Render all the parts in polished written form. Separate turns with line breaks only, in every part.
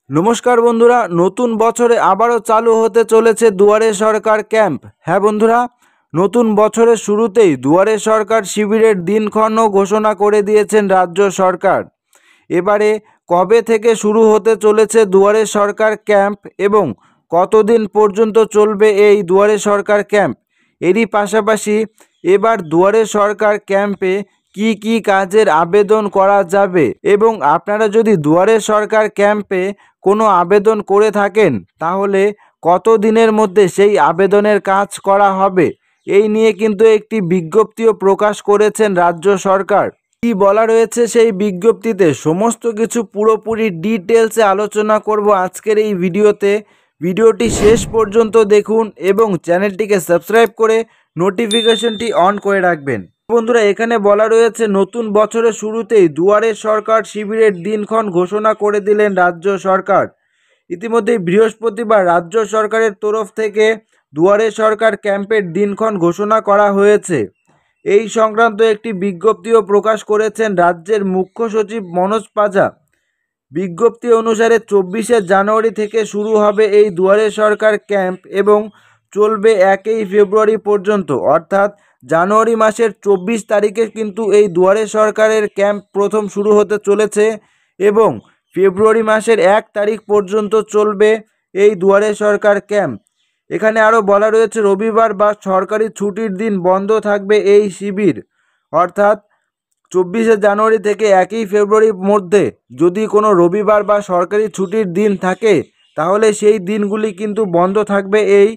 নমস্কার বন্ধুরা, নতুন বছরে আবারও চালু হতে চলেছে দুয়ারে সরকার ক্যাম্প। হ্যাঁ বন্ধুরা, নতুন বছরের শুরুতেই দুয়ারে সরকার শিবিরের দিনক্ষণও ঘোষণা করে দিয়েছেন রাজ্য সরকার। এবারে কবে থেকে শুরু হতে চলেছে দুয়ারে সরকার ক্যাম্প এবং কতদিন পর্যন্ত চলবে এই দুয়ারে সরকার ক্যাম্প, এরই পাশাপাশি এবার দুয়ারে সরকার ক্যাম্পে কি কি কাজের আবেদন করা যাবে এবং আপনারা যদি দুয়ারে সরকার ক্যাম্পে কোনো আবেদন করে থাকেন তাহলে কত দিনের মধ্যে সেই আবেদনের কাজ করা হবে, এই নিয়ে কিন্তু একটি বিজ্ঞপ্তিও প্রকাশ করেছেন রাজ্য সরকার। কি বলা রয়েছে সেই বিজ্ঞপ্তিতে সমস্ত কিছু পুরোপুরি ডিটেলসে আলোচনা করব আজকের এই ভিডিওতে। ভিডিওটি শেষ পর্যন্ত দেখুন এবং চ্যানেলটিকে সাবস্ক্রাইব করে নোটিফিকেশনটি অন করে রাখবেন। বন্ধুরা, এখানে বলা রয়েছে নতুন বছরের শুরুতেই দুয়ারে সরকার শিবিরের দিনক্ষণ ঘোষণা করে দিলেন রাজ্য সরকার। ইতিমধ্যেই বৃহস্পতিবার রাজ্য সরকারের তরফ থেকে দুয়ারে সরকার ক্যাম্পের দিনক্ষণ ঘোষণা করা হয়েছে। এই সংক্রান্ত একটি বিজ্ঞপ্তিও প্রকাশ করেছেন রাজ্যের মুখ্য সচিব মনোজ পাজা। বিজ্ঞপ্তি অনুসারে 24শে জানুয়ারি থেকে শুরু হবে এই দুয়ারে সরকার ক্যাম্প এবং চলবে 1 ফেব্রুয়ারি পর্যন্ত, অর্থাৎ জানুয়ারি মাসের 24 তারিখে কিন্তু এই দুয়ারে সরকারের ক্যাম্প প্রথম শুরু হতে চলেছে এবং ফেব্রুয়ারি মাসের 1 তারিখ পর্যন্ত চলবে এই দুয়ারে সরকার ক্যাম্প। এখানে আরও বলা রয়েছে রবিবার বা সরকারি ছুটির দিন বন্ধ থাকবে এই শিবির, অর্থাৎ 24শে জানুয়ারি থেকে 1 ফেব্রুয়ারির মধ্যে যদি কোনো রবিবার বা সরকারি ছুটির দিন থাকে তাহলে সেই দিনগুলি কিন্তু বন্ধ থাকবে এই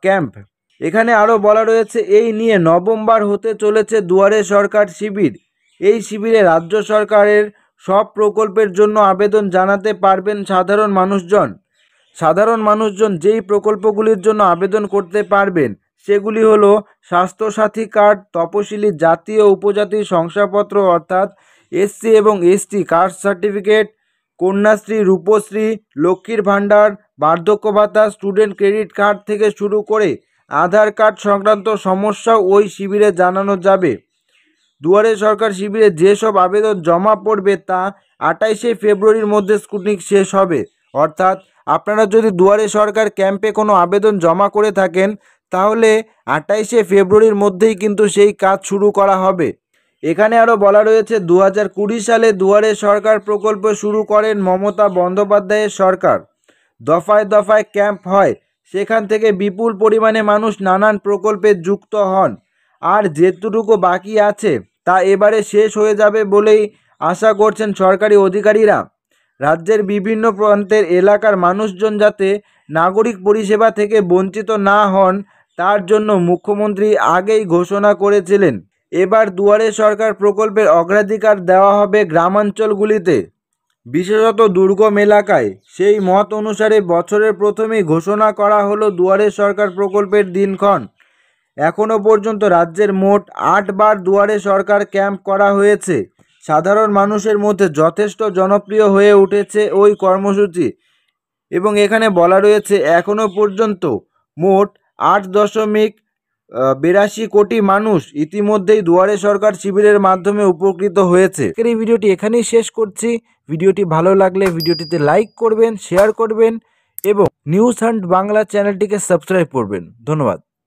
ক্যাম্প। এখানে আরও বলা রয়েছে এই নিয়ে নভেম্বর হতে চলেছে দুয়ারে সরকার শিবির। এই শিবিরে রাজ্য সরকারের সব প্রকল্পের জন্য আবেদন জানাতে পারবেন সাধারণ মানুষজন। সাধারণ মানুষজন যেই প্রকল্পগুলির জন্য আবেদন করতে পারবেন সেগুলি হলো স্বাস্থ্যসাথী কার্ড, তপশিলি জাতি ও উপজাতি শংসাপত্র অর্থাৎ এসসি এবং ST caste certificate, Kanyashree, Rupashree, Lakshmir Bhandar, বার্ধক্য ভাতা, স্টুডেন্ট ক্রেডিট কার্ড থেকে শুরু করে আধার কার্ড সংক্রান্ত সমস্যাও ওই শিবিরে জানানো যাবে। দুয়ারে সরকার শিবিরে যেসব আবেদন জমা পড়বে তা 28শে ফেব্রুয়ারির মধ্যে স্ক্রুটিনি শেষ হবে, অর্থাৎ আপনারা যদি দুয়ারে সরকার ক্যাম্পে কোনো আবেদন জমা করে থাকেন তাহলে 28শে ফেব্রুয়ারির মধ্যেই কিন্তু সেই কাজ শুরু করা হবে। এখানে আরও বলা রয়েছে 2020 সালে দুয়ারে সরকার প্রকল্প শুরু করেন মমতা বন্দ্যোপাধ্যায়ের সরকার। দফায় দফায় ক্যাম্প হয়, সেখান থেকে বিপুল পরিমাণে মানুষ নানান প্রকল্পে যুক্ত হন। আর যেটুকু বাকি আছে তা এবারে শেষ হয়ে যাবে বলেই আশা করছেন সরকারি অধিকারীরা। রাজ্যের বিভিন্ন প্রান্তের এলাকার মানুষজন যাতে নাগরিক পরিষেবা থেকে বঞ্চিত না হন তার জন্য মুখ্যমন্ত্রী আগেই ঘোষণা করেছিলেন এবার দুয়ারে সরকার প্রকল্পের অগ্রাধিকার দেওয়া হবে গ্রামাঞ্চলগুলিতে, বিশেষত দুর্গম এলাকায়। সেই মত অনুসারে বছরের প্রথমেই ঘোষণা করা হলো দুয়ারে সরকার প্রকল্পের দিনক্ষণ। এখনও পর্যন্ত রাজ্যের মোট 8 বার দুয়ারে সরকার ক্যাম্প করা হয়েছে। সাধারণ মানুষের মধ্যে যথেষ্ট জনপ্রিয় হয়ে উঠেছে ওই কর্মসূচি এবং এখানে বলা রয়েছে এখনও পর্যন্ত মোট 8.82 কোটি মানুষ ইতিমধ্যেই দুয়ারে সরকার শিবিরের মাধ্যমে উপকৃত হয়েছে। এই ভিডিওটি এখানেই শেষ করছি। ভিডিওটি ভালো লাগলে ভিডিওটিতে লাইক করবেন, শেয়ার করবেন এবং নিউজ হান্ট বাংলা চ্যানেলটিকে সাবস্ক্রাইব করবেন। ধন্যবাদ।